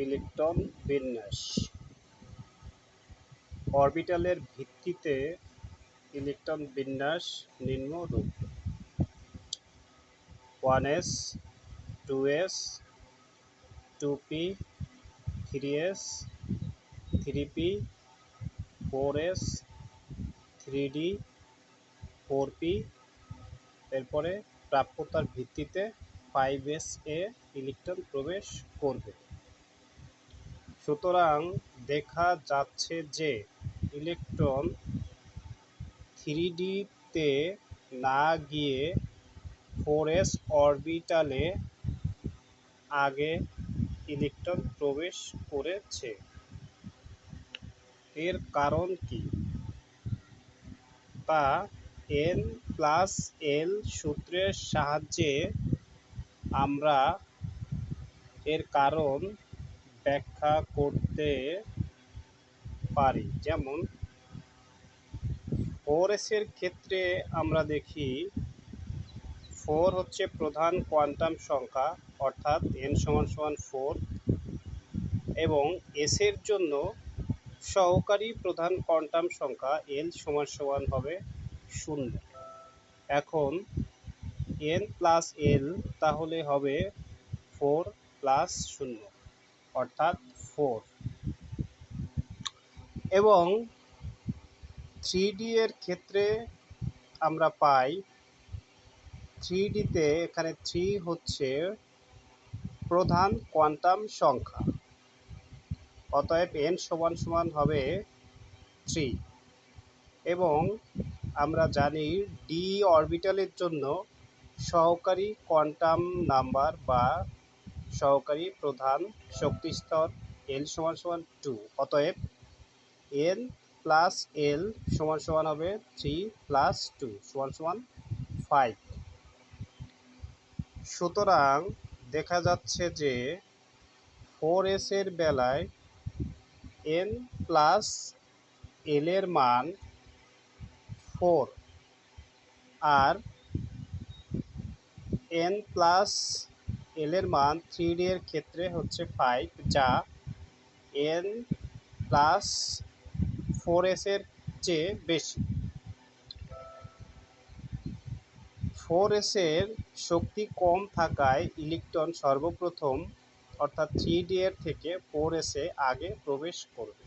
Electron বিন্যাস। অরবিটালের ভিত্তিতে ইলেকট্রন বিন্যাস নিম্নরূপ: 1s, 2s, 2p, 3s, 3p, 4s, 3d, 4p, এরপরে প্রাপ্যতার ভিত্তিতে 5s এ ইলেকট্রন প্রবেশ করবে। সুতরাং দেখা যাচ্ছে যে ইলেকট্রন 3d-তে না গিয়ে 4s অরবিটালে আগে ইলেকট্রন প্রবেশ করেছে। এর কারণ কি তা n+l সূত্রের সাহায্যে আমরা এর কারণ ব্যাখ্যা করতে পারি। যেমন 4s এর ক্ষেত্রে আমরা দেখি 4 হচ্ছে প্রধান কোয়ান্টাম সংখ্যা, অর্থাৎ n = 4, এবং s এর জন্য সহকারী প্রধান কোয়ান্টাম সংখ্যা l = হবে 0। এখন n+l তাহলে হবে 4 + 0 অর্থাৎ 4। এবং 3d এর ক্ষেত্রে আমরা পাই 3d-তে এখানে 3 হচ্ছে প্রধান কোয়ান্টাম সংখ্যা, অতএব n = হবে 3। এবং আমরা জানি d অরবিটালের জন্য সহকারী কোয়ান্টাম নাম্বার বা সহকারী প্রধান শক্তিস্তর l = 2, অতএব n+l = হবে 3 + 2 = 5। সুতরাং দেখা যাচ্ছে যে 4s এর বেলায় n+l এর মান 4 আর n+l এর মান 3d এর ক্ষেত্রে হচ্ছে 5, যা n+4s এর চেয়ে বেশি। 4s এর শক্তি কম থাকায় ইলেকট্রন সর্বপ্রথম অর্থাৎ 3d এর থেকে 4s এ আগে প্রবেশ করবে।